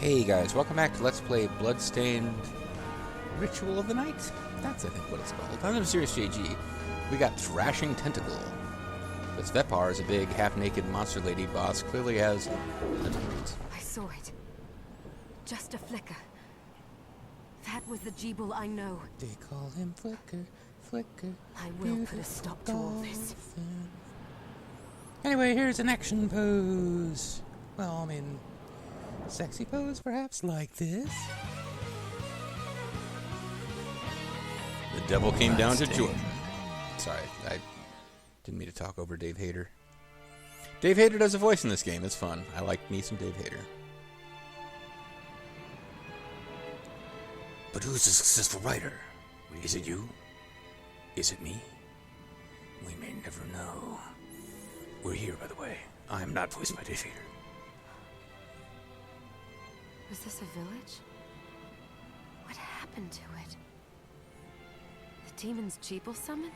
Hey guys, welcome back to Let's Play Bloodstained Ritual of the Night? That's, I think, what it's called. I'm Serious JG. We got Thrashing Tentacle. This Vepar is a big, half-naked monster lady boss. Clearly has tentacles. I saw it. Just a flicker. That was the Jeeble I know. They call him Flicker, Flicker. I will put a stop to all this. Anyway, here's an action pose. Well, I mean, sexy pose, perhaps, like this. The devil came down to Jordan. Sorry, I didn't mean to talk over Dave Hayter. Dave Hayter does a voice in this game. It's fun. I like me some Dave Hayter. But who's a successful writer? Is it you? Is it me? We may never know. We're here, by the way. I am not voiced by Dave Hayter. Was this a village? What happened to it? The demons Jeeble summoned?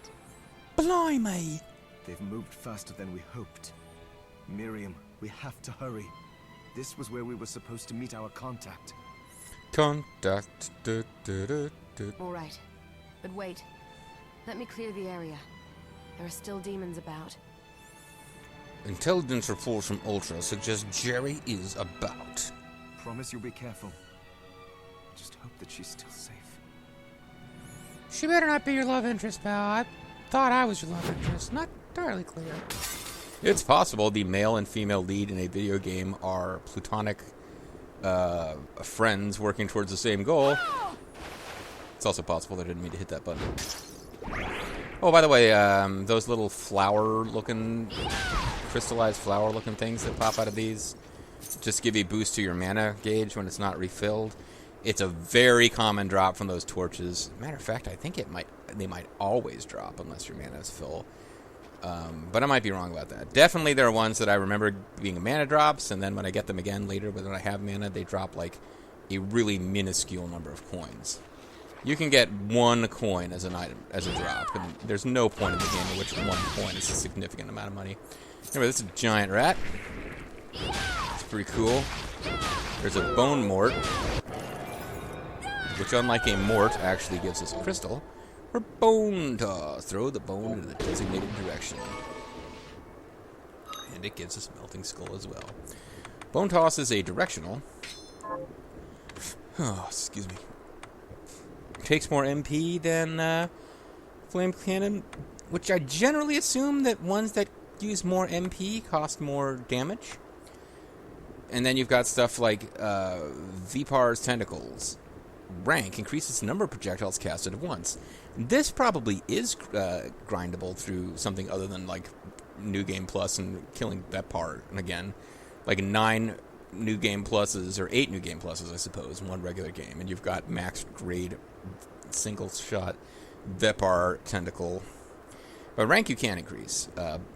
Blimey! They've moved faster than we hoped. Miriam, we have to hurry. This was where we were supposed to meet our contact. Contact. All right. But wait. Let me clear the area. There are still demons about. Intelligence reports from Ultra suggest Jerry is about. Promise you'll be careful. Just hope that she's still safe. She better not be your love interest, pal. I thought I was your love interest. Not entirely clear. It's possible the male and female lead in a video game are platonic friends working towards the same goal. It's also possible that I didn't mean to hit that button. Oh, by the way, those little flower-looking, crystallized flower-looking things that pop out of these just give you a boost to your mana gauge when it's not refilled. It's a very common drop from those torches. Matter of fact, I think they might always drop unless your mana is full. But I might be wrong about that. Definitely there are ones that I remember being mana drops, and then when I get them again later, when I have mana, they drop like a really minuscule number of coins. You can get one coin as an item, as a drop, and there's no point in the game in which one coin is a significant amount of money. Anyway, this is a giant rat. It's pretty cool. There's a bone mort, which, unlike a mort, actually gives us a crystal. Or bone toss. Throw the bone in the designated direction. And it gives us melting skull as well. Bone toss is a directional. Oh, excuse me. Takes more MP than flame cannon, which I generally assume that ones that use more MP cost more damage. And then you've got stuff like Vepar's Tentacles. Rank increases the number of projectiles casted at once. This probably is grindable through something other than like New Game Plus and killing Vepar again. Like 9 New Game Pluses, or 8 New Game Pluses, I suppose, in one regular game. And you've got max grade single shot Vepar Tentacle. But rank you can increase.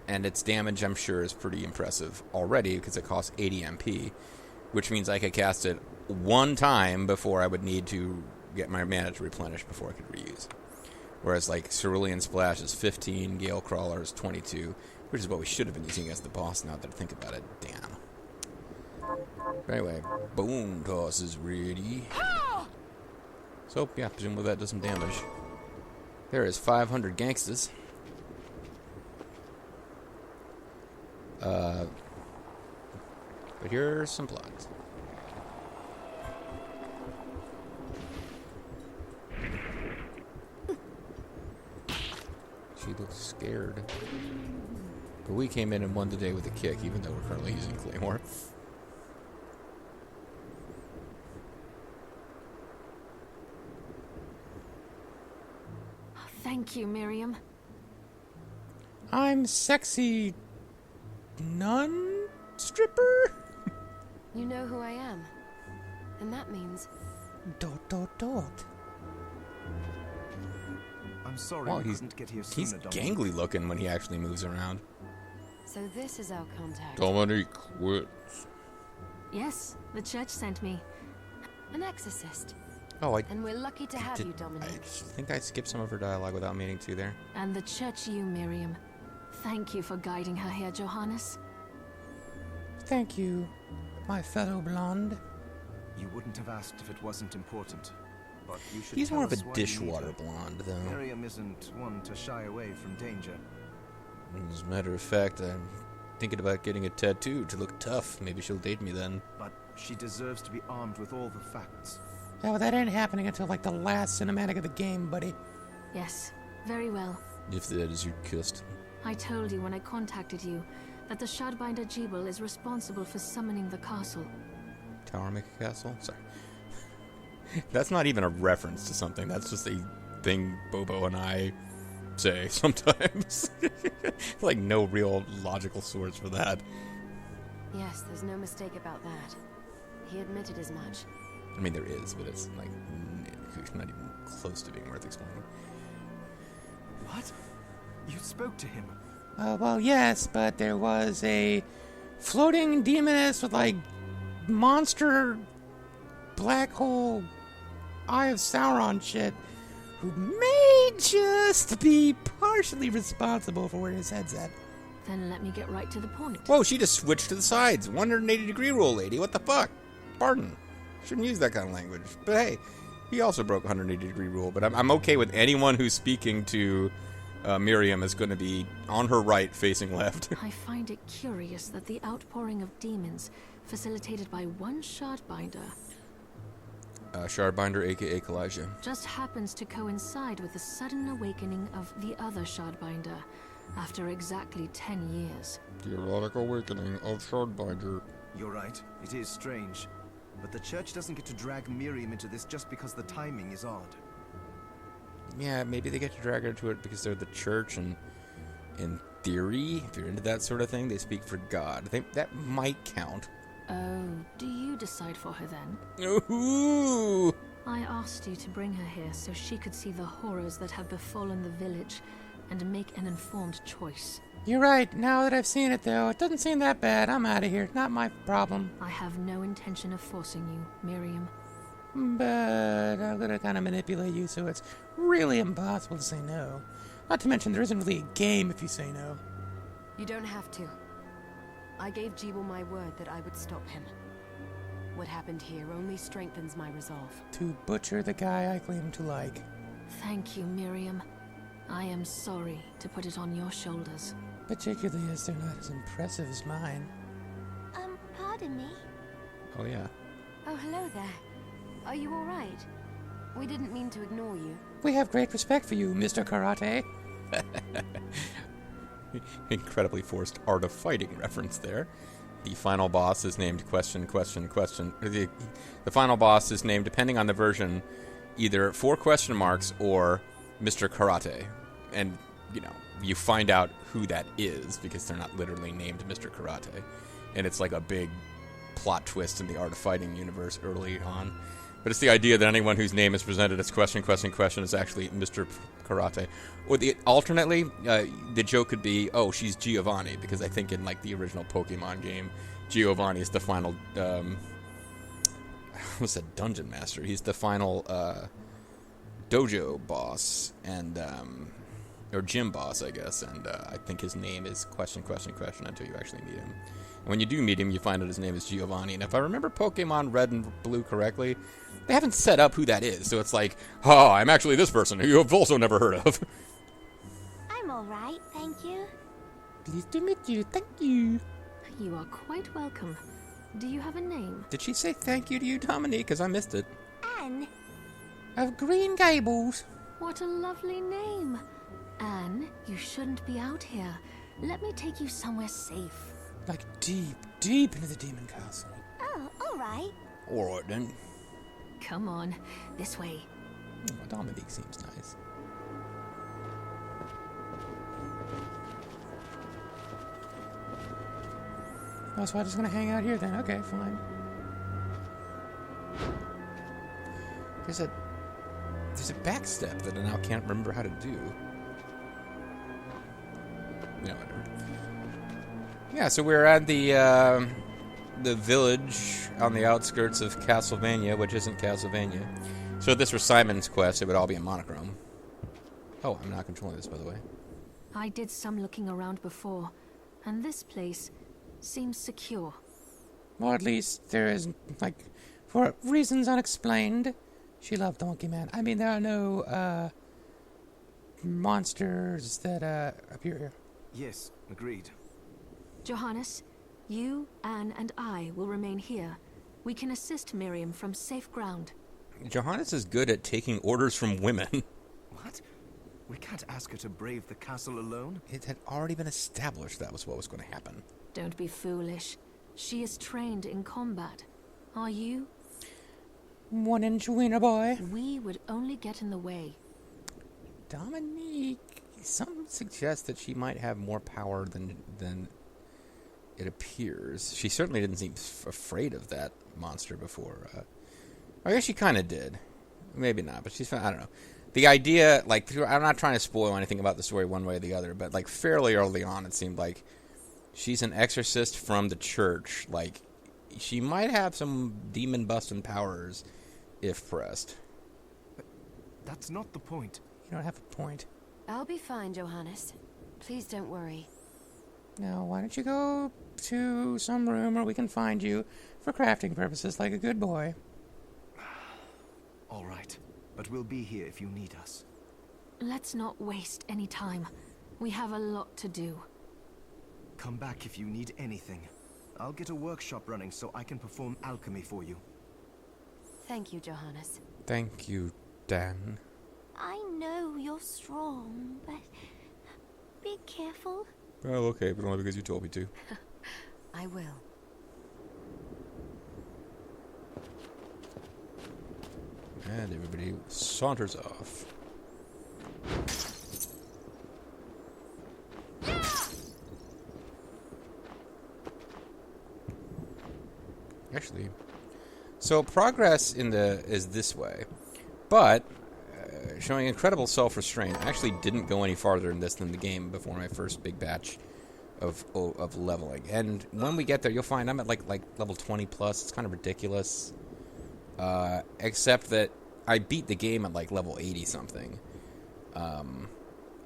And its damage, I'm sure, is pretty impressive already because it costs 80 MP, which means I could cast it one time before I would need to get my mana to replenish before I could reuse. Whereas like Cerulean Splash is 15, Gale Crawler is 22, which is what we should have been using as the boss now that I think about it. Damn. But anyway, Bone Toss is ready. So, yeah, presumably that does some damage. There is 500 gangsters. But here's some plots. She looks scared. But we came in and won the day with a kick, even though we're currently using Claymore. Thank you, Miriam. I'm sexy nun stripper? You know who I am. And that means... ... I'm sorry we couldn't get here sooner, He's Dominic. gangly looking when he actually moves around. So this is our contact. Dominic quits. Yes, the church sent me. An exorcist. Oh, And we're lucky to have you, I Dominic. think I skipped some of her dialogue without meaning to there. And the church you, Miriam. Thank you for guiding her here, Johannes. Thank you, my fellow blonde. You wouldn't have asked if it wasn't important. But you should He's tell more of a us why you need dishwater her. blonde, though. Miriam isn't one to shy away from danger. As a matter of fact, I'm thinking about getting a tattoo to look tough. Maybe she'll date me then. But she deserves to be armed with all the facts. Yeah, well, that ain't happening until, like, the last cinematic of the game, buddy. Yes, very well. If that is your kissed. I told you when I contacted you that the Shardbinder Jebel is responsible for summoning the castle. Tower make a castle? Sorry. That's not even a reference to something. That's just a thing Bobo and I say sometimes. Like, no real logical source for that. Yes, there's no mistake about that. He admitted as much. I mean, there is, but it's, like, not even close to being worth explaining. What? You spoke to him? Well, yes, but there was a floating demoness with, like, monster black hole Eye of Sauron shit who may just be partially responsible for where his head's at. Then let me get right to the point. Whoa, she just switched to the sides. 180-degree rule, lady. What the fuck? Pardon. Shouldn't use that kind of language. But hey, he also broke 180-degree rule. But I'm okay with anyone who's speaking to Miriam is going to be on her right, facing left. I find it curious that the outpouring of demons, facilitated by one Shardbinder, Shardbinder, a.k.a. Kalijah. just happens to coincide with the sudden awakening of the other Shardbinder after exactly 10 years. The erotic awakening of Shardbinder. You're right. It is strange. But the church doesn't get to drag Miriam into this just because the timing is odd. Yeah, maybe they get to drag her into it because they're the church, and in theory, if you're into that sort of thing, they speak for God. That might count. Oh, do you decide for her then? Ooh! I asked you to bring her here so she could see the horrors that have befallen the village and make an informed choice. You're right. Now that I've seen it, though, it doesn't seem that bad. I'm out of here. Not my problem. I have no intention of forcing you, Miriam. But I'm gonna kind of manipulate you so it's really impossible to say no. Not to mention there isn't really a game if you say no. You don't have to. I gave Jebel my word that I would stop him. What happened here only strengthens my resolve. To butcher the guy I claim to like. Thank you, Miriam. I am sorry to put it on your shoulders. Particularly as they're not as impressive as mine. Pardon me? Oh, yeah. Oh, hello there. Are you all right? We didn't mean to ignore you. We have great respect for you, Mr. Karate. Incredibly forced Art of Fighting reference there. The final boss is named question. The final boss is named, depending on the version, either 4 question marks or Mr. Karate. And, you find out who that is because they're not literally named Mr. Karate. And it's like a big plot twist in the Art of Fighting universe early on. But it's the idea that anyone whose name is presented as question is actually Mr. Karate. Or alternately, the joke could be, oh, she's Giovanni, because I think in like the original Pokemon game, Giovanni is the final, I almost said dungeon master. He's the final dojo boss, and or gym boss, I guess. And I think his name is question until you actually meet him. And when you do meet him, you find out his name is Giovanni. And if I remember Pokemon Red and Blue correctly, they haven't set up who that is. So it's like, I'm actually this person who you have also never heard of. I'm alright, thank you. Pleased to meet you. Thank you. You are quite welcome. Do you have a name? Did she say thank you to you, Dominique? Because I missed it. Anne. Of Green Gables. What a lovely name. Anne, you shouldn't be out here. Let me take you somewhere safe. Like deep, deep into the demon castle. Oh, alright. Alright then. Come on, this way. Oh, Dominique seems nice. Oh, so I'm just gonna hang out here then. Okay, fine. There's a back step that I now can't remember how to do. Whatever. Yeah, so we're at the village on the outskirts of Castlevania, which isn't Castlevania. So if this were Simon's Quest, it would all be in monochrome. Oh, I'm not controlling this, by the way. I did some looking around before, and this place seems secure. Or at least there is, like, For reasons unexplained, she loved the Monkey Man. I mean, there are no, monsters that, appear here. Yes, agreed. Johannes, you, Anne, and I will remain here. We can assist Miriam from safe ground. Johannes is good at taking orders from women. What? We can't ask her to brave the castle alone? It had already been established that was what was going to happen. Don't be foolish. She is trained in combat. Are you? 1-inch wiener boy. We would only get in the way. Dominique, some suggest that she might have more power than it appears. She certainly didn't seem afraid of that monster before. I guess she kind of did. Maybe not, but she's... I don't know. The idea, like, I'm not trying to spoil anything about the story one way or the other, but, like, fairly early on, it seemed like she's an exorcist from the church. Like, she might have some demon-busting powers if pressed. But that's not the point. You don't have a point. I'll be fine, Johannes. Please don't worry. Now, why don't you go to some room where we can find you for crafting purposes like a good boy? All right, but we'll be here if you need us. Let's not waste any time. We have a lot to do. Come back if you need anything. I'll get a workshop running so I can perform alchemy for you. Thank you, Johannes. Thank you, Dan. I know you're strong, but be careful. Well, okay, but only because you told me to. I will. And everybody saunters off. Actually, so progress is this way, but showing incredible self-restraint. I actually didn't go any farther in this than the game before my first big batch of leveling. And when we get there, you'll find I'm at like level 20 plus. It's kind of ridiculous. Except that I beat the game at like level 80 something.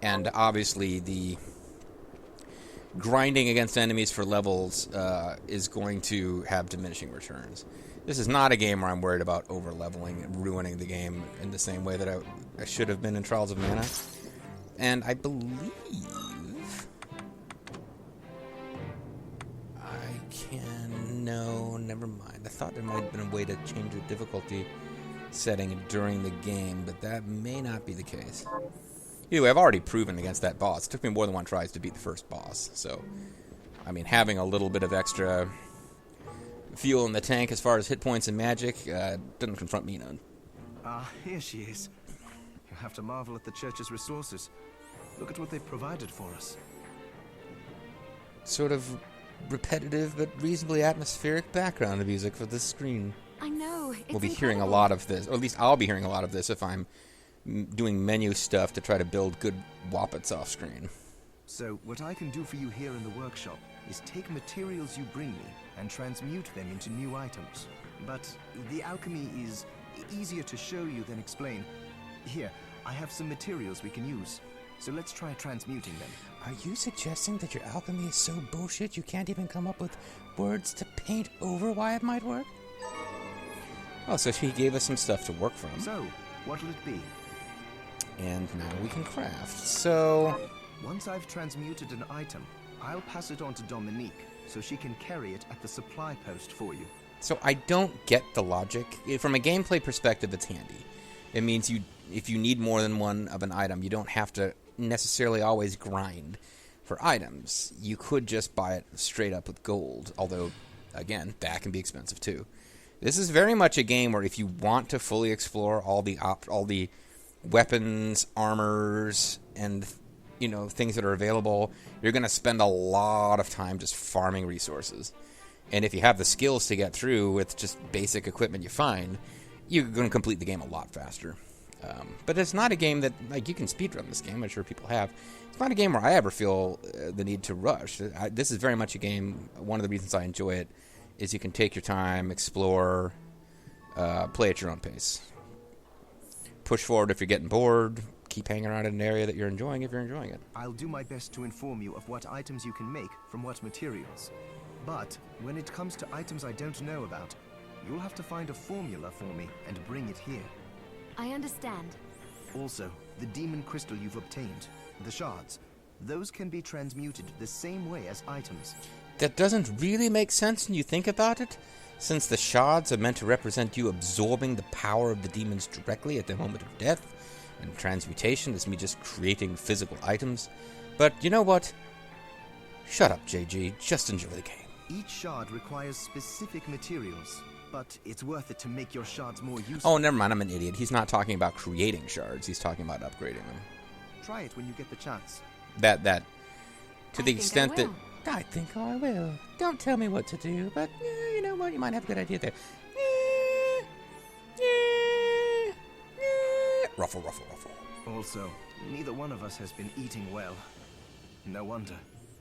And obviously the grinding against enemies for levels is going to have diminishing returns. This is not a game where I'm worried about over-leveling and ruining the game in the same way that I should have been in Trials of Mana. And I believe... No, never mind. I thought there might have been a way to change the difficulty setting during the game, but that may not be the case. Anyway, I've already proven against that boss. It took me more than one try to beat the first boss, so... I mean, having a little bit of extra fuel in the tank as far as hit points and magic doesn't confront me none. Here she is. You have to marvel at the church's resources. Look at what they've provided for us. Sort of repetitive but reasonably atmospheric background music for this screen. I know. It's We'll be incredible. hearing a lot of this, or at least I'll be hearing a lot of this if I'm doing menu stuff to try to build good Woppets off screen. So, what I can do for you here in the workshop is take materials you bring me and transmute them into new items. But the alchemy is easier to show you than explain. Here, I have some materials we can use. So let's try transmuting them. Are you suggesting that your alchemy is so bullshit you can't even come up with words to paint over why it might work? Oh, so she gave us some stuff to work from. So, what'll it be? And now we can craft. So... Once I've transmuted an item, I'll pass it on to Dominique, so she can carry it at the supply post for you. So I don't get the logic. From a gameplay perspective, it's handy. It means if you need more than one of an item, you don't have to necessarily always grind for items. You could just buy it straight up with gold, although, again, that can be expensive too. This is very much a game where if you want to fully explore all the weapons, armors, and things that are available, you're going to spend a lot of time just farming resources. And if you have the skills to get through with just basic equipment you find, you're going to complete the game a lot faster. But it's not a game that, you can speedrun this game. I'm sure people have. It's not a game where I ever feel the need to rush. This is very much a game, one of the reasons I enjoy it, is you can take your time, explore, play at your own pace. Push forward if you're getting bored. Keep hanging around in an area that you're enjoying if you're enjoying it. I'll do my best to inform you of what items you can make from what materials. But when it comes to items I don't know about, you'll have to find a formula for me and bring it here. I understand. Also, the demon crystal you've obtained, the shards, those can be transmuted the same way as items. That doesn't really make sense when you think about it, since the shards are meant to represent you absorbing the power of the demons directly at the moment of death, and transmutation is me just creating physical items. But you know what? Shut up, JG. Just enjoy the game. Each shard requires specific materials, but it's worth it to make your shards more useful. Oh, never mind. I'm an idiot. He's not talking about creating shards. He's talking about upgrading them. Try it when you get the chance. That. To the extent that... I think I will. Don't tell me what to do, but you know what? You might have a good idea there. Ruffle, ruffle, ruffle. Also, neither one of us has been eating well. No wonder,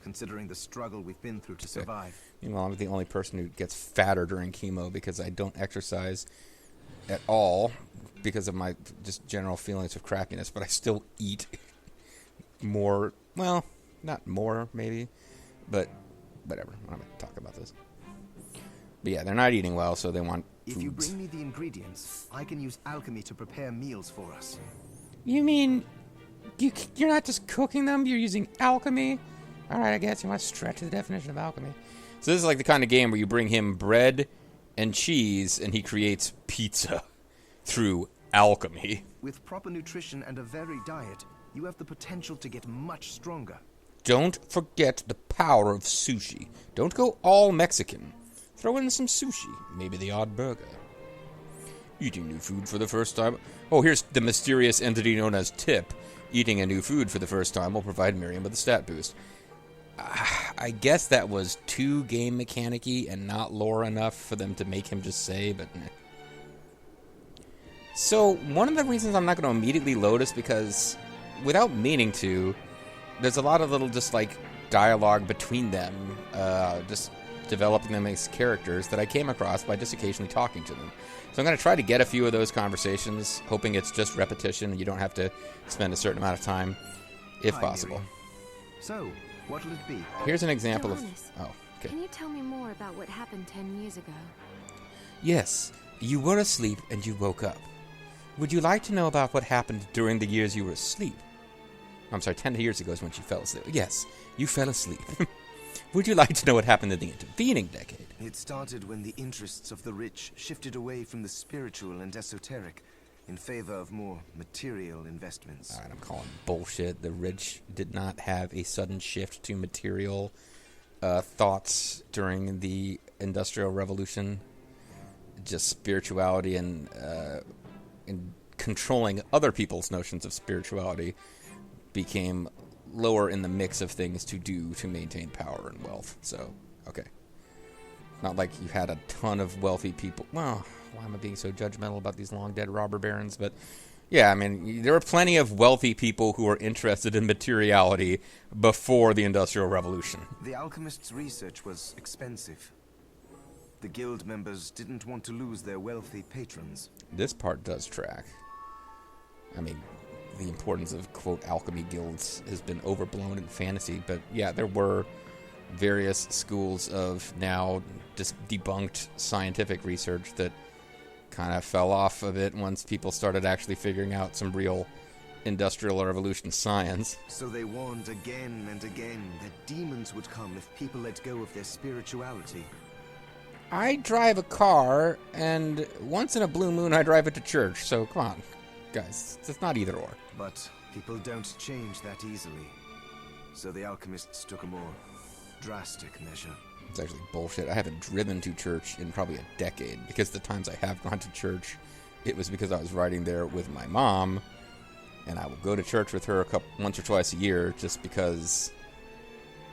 considering the struggle we've been through to survive. Meanwhile, I'm the only person who gets fatter during chemo because I don't exercise at all because of my just general feelings of crappiness, but I still eat more. Well, not more, maybe. But whatever, I'm not going to talk about this. But yeah, they're not eating well, so they want foods. If you bring me the ingredients, I can use alchemy to prepare meals for us. You mean you're not just cooking them, you're using alchemy? Alright, I guess you want to stretch the definition of alchemy. So this is like the kind of game where you bring him bread and cheese, and he creates pizza through alchemy. With proper nutrition and a varied diet, you have the potential to get much stronger. Don't forget the power of sushi. Don't go all Mexican. Throw in some sushi, maybe the odd burger. Eating new food for the first time. Oh, here's the mysterious entity known as Tip. Eating a new food for the first time will provide Miriam with a stat boost. I guess that was too game mechanic-y and not lore enough for them to make him just say, but... So, one of the reasons I'm not going to immediately load is because, without meaning to... There's a lot of little just like dialogue between them, just developing them as characters that I came across by just occasionally talking to them. So I'm going to try to get a few of those conversations, hoping it's just repetition and you don't have to spend a certain amount of time, if possible. Miriam. So, what'll it be? Here's an example Johannes, of... Oh, okay. Can you tell me more about what happened 10 years ago? Yes, you were asleep and you woke up. Would you like to know about what happened during the years you were asleep? I'm sorry, 10 years ago is when she fell asleep. Yes, you fell asleep. Would you like to know what happened in the intervening decade? It started when the interests of the rich shifted away from the spiritual and esoteric in favor of more material investments. All right, I'm calling bullshit. The rich did not have a sudden shift to material thoughts during the Industrial Revolution. Just spirituality and controlling other people's notions of spirituality became lower in the mix of things to do to maintain power and wealth. So, okay. Not like you had a ton of wealthy people. Well, why am I being so judgmental about these long-dead robber barons? But, yeah, I mean, there were plenty of wealthy people who were interested in materiality before the Industrial Revolution. The alchemist's research was expensive. The guild members didn't want to lose their wealthy patrons. This part does track. I mean... the importance of, quote, alchemy guilds has been overblown in fantasy, but yeah, there were various schools of now just debunked scientific research that kind of fell off of it once people started actually figuring out some real Industrial Revolution science. So they warned again and again that demons would come if people let go of their spirituality. I drive a car, and once in a blue moon I drive it to church, so come on, guys, it's not either or. But people don't change that easily. So the alchemists took a more drastic measure. It's actually bullshit. I haven't driven to church in probably a decade, because the times I have gone to church, it was because I was riding there with my mom, and I will go to church with her once or twice a year just because,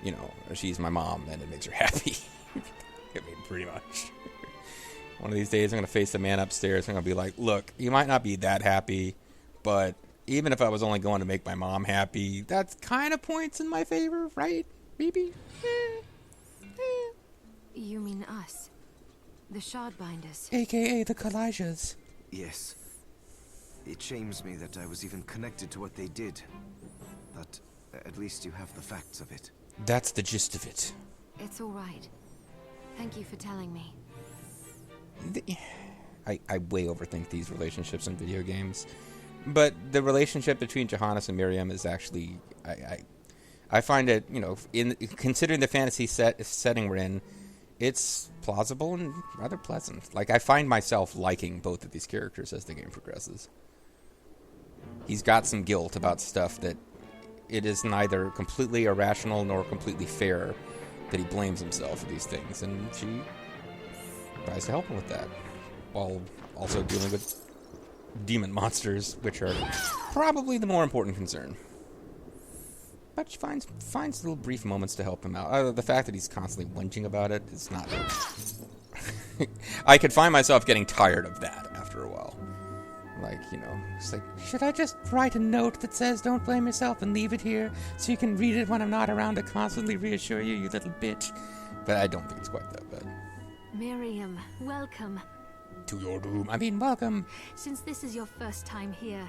you know, she's my mom and it makes her happy. I mean, pretty much. One of these days I'm going to face the man upstairs and I'm going to be like, look, you might not be that happy, but even if I was only going to make my mom happy, that's kind of points in my favor, right? Maybe? You mean us? The Shardbinders. AKA the Kalijahs. Yes. It shames me that I was even connected to what they did. But at least you have the facts of it. That's the gist of it. It's all right. Thank you for telling me. I way overthink these relationships in video games. But the relationship between Johannes and Miriam is actually... I find it, in considering the fantasy setting we're in, it's plausible and rather pleasant. Like, I find myself liking both of these characters as the game progresses. He's got some guilt about stuff that it is neither completely irrational nor completely fair that he blames himself for these things, and she tries to help him with that, while also dealing with demon monsters, which are probably the more important concern. But she finds little brief moments to help him out. The fact that he's constantly whinging about it is not... I could find myself getting tired of that after a while. Like, it's like, should I just write a note that says don't blame yourself and leave it here so you can read it when I'm not around to constantly reassure you, you little bitch? But I don't think it's quite that bad. Miriam, welcome. To your doom. Welcome. Since this is your first time here,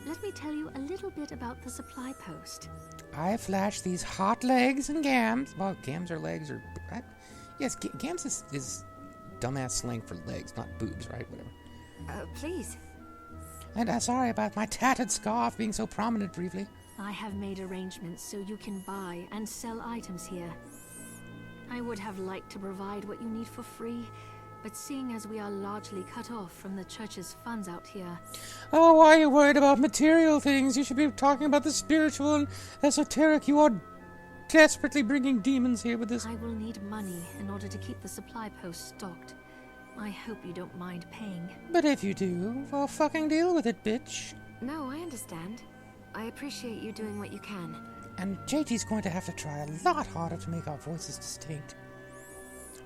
let me tell you a little bit about the supply post. I flash these hot legs and gams. Well, gams are legs or... Yes, gams is dumbass slang for legs, not boobs, right? Whatever. Please. And sorry about my tattered scarf being so prominent briefly. I have made arrangements so you can buy and sell items here. I would have liked to provide what you need for free, but seeing as we are largely cut off from the church's funds out here... Oh, why are you worried about material things? You should be talking about the spiritual and esoteric. You are desperately bringing demons here with this... I will need money in order to keep the supply post stocked. I hope you don't mind paying. But if you do, well, fucking deal with it, bitch. No, I understand. I appreciate you doing what you can. And JT's going to have to try a lot harder to make our voices distinct.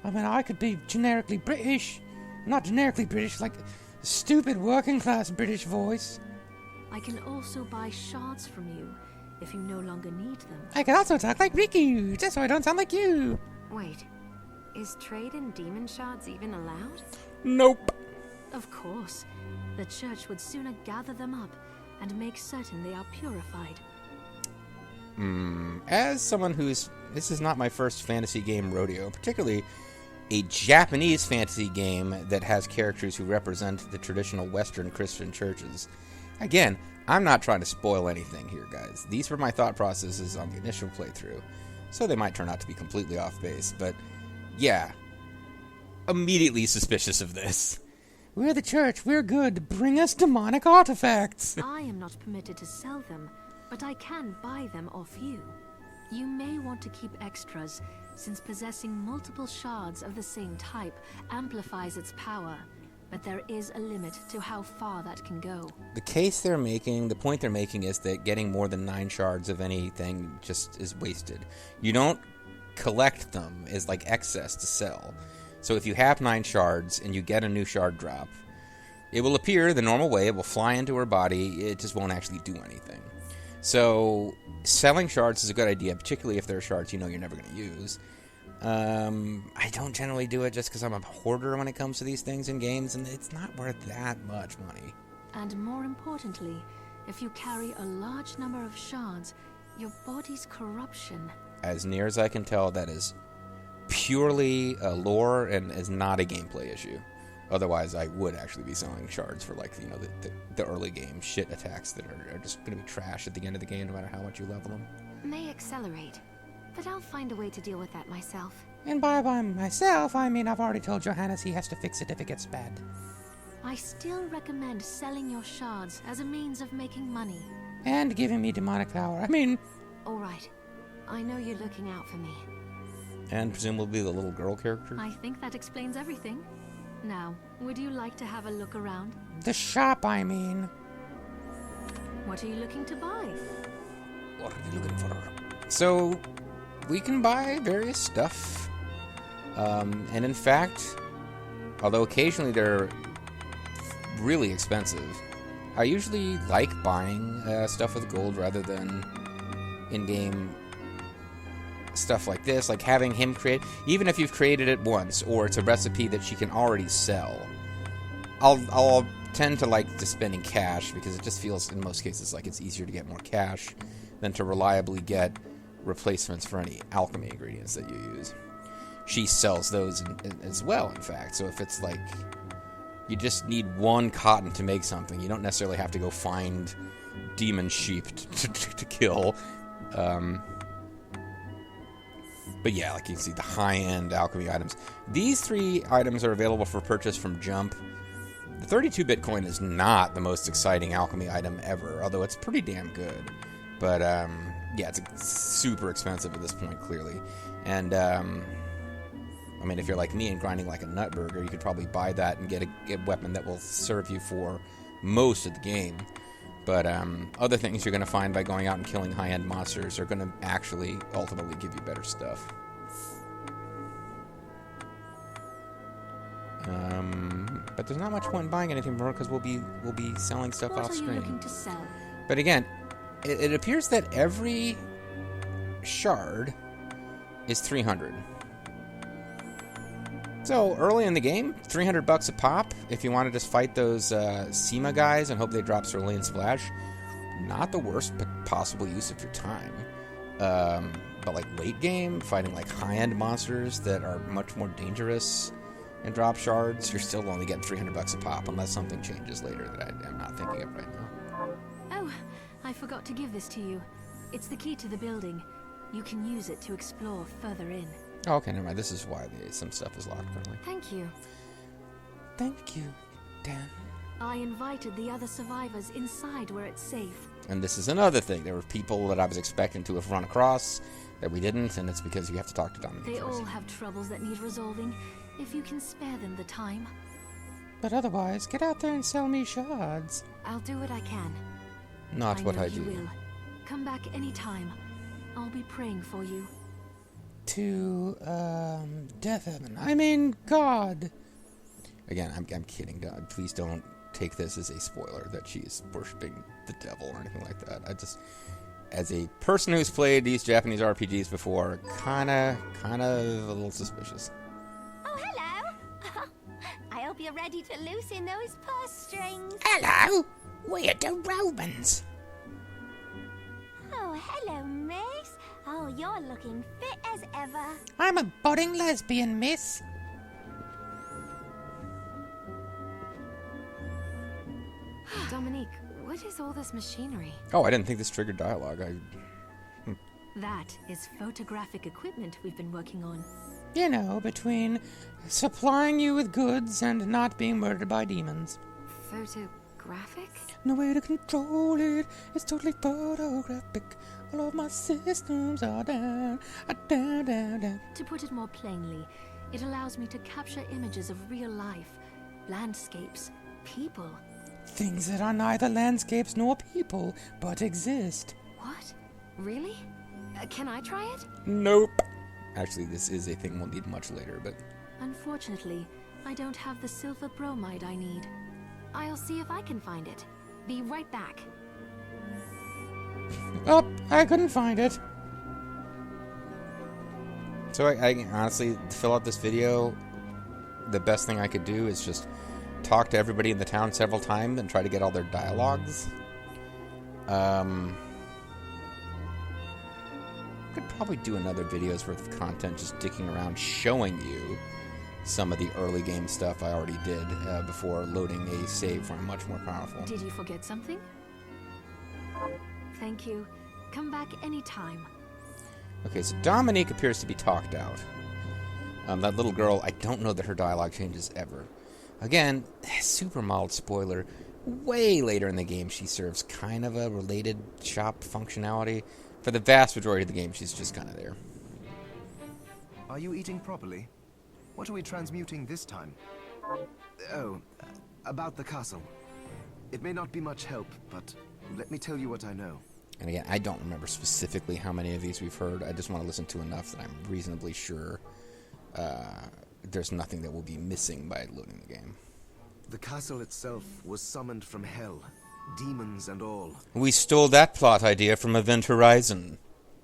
I mean, I could be generically British. Not generically British, like a stupid working-class British voice. I can also buy shards from you if you no longer need them. I can also talk like Riku, just so I don't sound like you. Wait, is trade in demon shards even allowed? Nope. Of course. The church would sooner gather them up and make certain they are purified. As someone who's... This is not my first fantasy game rodeo, particularly a Japanese fantasy game that has characters who represent the traditional Western Christian churches. Again, I'm not trying to spoil anything here, guys. These were my thought processes on the initial playthrough, so they might turn out to be completely off base, but yeah, immediately suspicious of this. We're the church, we're good, bring us demonic artifacts. I am not permitted to sell them, but I can buy them off you. You may want to keep extras, since possessing multiple shards of the same type amplifies its power, but there is a limit to how far that can go. The point they're making is that getting more than 9 shards of anything just is wasted. You don't collect them as like excess to sell. So if you have 9 shards and you get a new shard drop, it will appear the normal way, it will fly into her body, it just won't actually do anything. So selling shards is a good idea, particularly if there are shards you know you're never going to use. I don't generally do it just because I'm a hoarder when it comes to these things in games, and it's not worth that much money. And more importantly, if you carry a large number of shards, your body's corruption... As near as I can tell, that is purely lore and is not a gameplay issue. Otherwise, I would actually be selling shards for, like, the early game shit attacks that are just going to be trash at the end of the game, no matter how much you level them. May accelerate, but I'll find a way to deal with that myself. And by myself, I mean I've already told Johannes he has to fix it if it gets bad. I still recommend selling your shards as a means of making money. And giving me demonic power. All right. I know you're looking out for me. And presumably the little girl character? I think that explains everything. Now, would you like to have a look around? The shop, What are you looking to buy? What are you looking for? So, we can buy various stuff. And in fact, although occasionally they're really expensive, I usually like buying stuff with gold rather than in-game stuff like this, like having him create, even if you've created it once or it's a recipe that she can already sell, I'll tend to like to spending cash because it just feels in most cases like it's easier to get more cash than to reliably get replacements for any alchemy ingredients that you use. She sells those as well, in fact, so if it's like you just need one cotton to make something. You don't necessarily have to go find demon sheep to kill. But yeah, like you can see, the high-end alchemy items. These 3 items are available for purchase from Jump. The 32 Bitcoin is not the most exciting alchemy item ever, although it's pretty damn good. But, yeah, it's super expensive at this point, clearly. And, I mean, if you're like me and grinding like a nut burger, you could probably buy that and get a weapon that will serve you for most of the game. But other things you're going to find by going out and killing high-end monsters are going to actually ultimately give you better stuff. But there's not much point in buying anything more because we'll be selling stuff off screen. What are you looking to sell? But again, it appears that every shard is 300. So early in the game, $300 a pop. If you want to just fight those SEMA guys and hope they drop Cerulean Splash, not the worst possible use of your time. But like late game, fighting like high-end monsters that are much more dangerous and drop shards, you're still only getting $300 a pop unless something changes later that I'm not thinking of right now. Oh, I forgot to give this to you. It's the key to the building. You can use it to explore further in. Oh, okay, never mind. This is why some stuff is locked currently. Thank you. Thank you, Dan. I invited the other survivors inside where it's safe. And this is another thing. There were people that I was expecting to have run across that we didn't, and it's because you have to talk to Dominic They first. all have troubles that need resolving, if you can spare them the time. But otherwise, get out there and sell me shards. I'll do what I can. Not what know I you do. will. Come back anytime. I'll be praying for you. To, Death Heaven. I mean, God. Again, I'm kidding. Please don't take this as a spoiler that she's worshipping the devil or anything like that. I just, as a person who's played these Japanese RPGs before, kind of a little suspicious. Oh, hello. I hope you're ready to loosen those purse strings. Hello. We're the Romans. Oh, hello, miss. Oh, you're looking fit as ever. I'm a budding lesbian, miss. Dominique, what is all this machinery? Oh, I didn't think this triggered dialogue. That is photographic equipment we've been working on. You know, between supplying you with goods and not being murdered by demons. Photographic? No way to control it. It's totally photographic. All of my systems are down, down. To put it more plainly, it allows me to capture images of real life, landscapes, people. Things that are neither landscapes nor people, but exist. What? Really? Can I try it? Nope. Actually, this is a thing we'll need much later, but... Unfortunately, I don't have the silver bromide I need. I'll see if I can find it. Be right back. Oh, I couldn't find it. So I honestly, to fill out this video, the best thing I could do is just talk to everybody in the town several times and try to get all their dialogues. Could probably do another video's worth of content just dicking around showing you some of the early game stuff I already did before loading a save where I'm much more powerful. Did you forget something? Thank you. Come back anytime. Okay, so Dominique appears to be talked out. That little girl, I don't know that her dialogue changes ever. Again, super mild spoiler. Way later in the game, she serves kind of a related shop functionality. For the vast majority of the game, she's just kind of there. Are you eating properly? What are we transmuting this time? Oh, about the castle. It may not be much help, but let me tell you what I know. And again, I don't remember specifically how many of these we've heard. I just want to listen to enough that I'm reasonably sure there's nothing that will be missing by loading the game. The castle itself was summoned from hell, demons and all. We stole that plot idea from Event Horizon.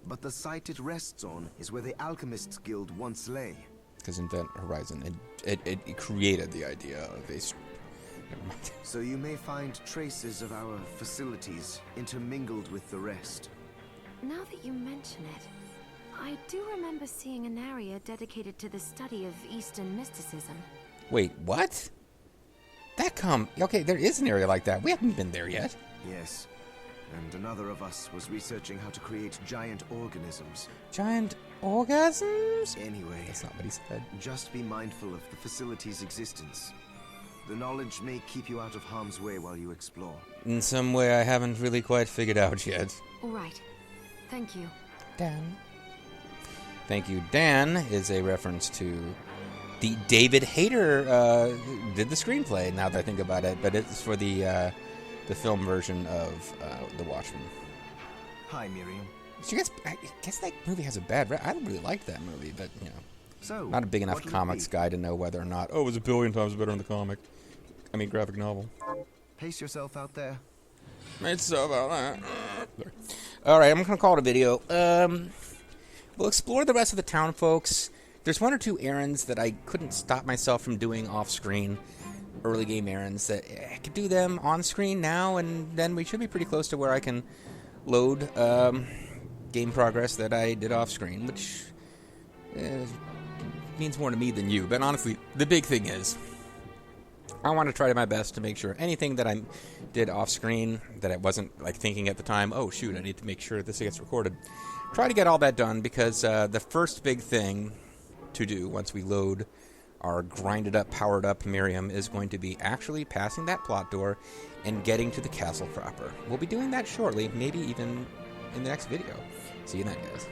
But the site it rests on is where the Alchemists Guild once lay. Because Event Horizon, it created the idea of a... Never mind. So you may find traces of our facilities intermingled with the rest. Now that you mention it, I do remember seeing an area dedicated to the study of Eastern mysticism. Wait, what? Okay, there is an area like that. We haven't been there yet. Yes. And another of us was researching how to create giant organisms. Giant orgasms? Anyway, That's not what he said. just be mindful of the facility's existence. The knowledge may keep you out of harm's way while you explore. In some way I haven't really quite figured out yet. All right. Thank you. Dan. Thank you. Dan is a reference to the David Hayter did the screenplay, now that I think about it, but it's for the film version of The Watchmen. Hi, Miriam. So I guess that movie has a bad I don't really like that movie, but, you know. So, Not a big enough what will it comics be? guy to know whether or not, it was a billion times better in the comic. I mean, graphic novel. Pace yourself out there. It's so about that. Alright, I'm going to call it a video. We'll explore the rest of the town, folks. There's one or two errands that I couldn't stop myself from doing off-screen. Early game errands that I could do them on screen now, and then we should be pretty close to where I can load game progress that I did off screen, which means more to me than you. But honestly, the big thing is I want to try my best to make sure anything that I did off screen that I wasn't like thinking at the time, oh shoot, I need to make sure this gets recorded. Try to get all that done, because the first big thing to do once we load our grinded up, powered up Miriam is going to be actually passing that plot door and getting to the castle proper. We'll be doing that shortly, maybe even in the next video. See you then, guys.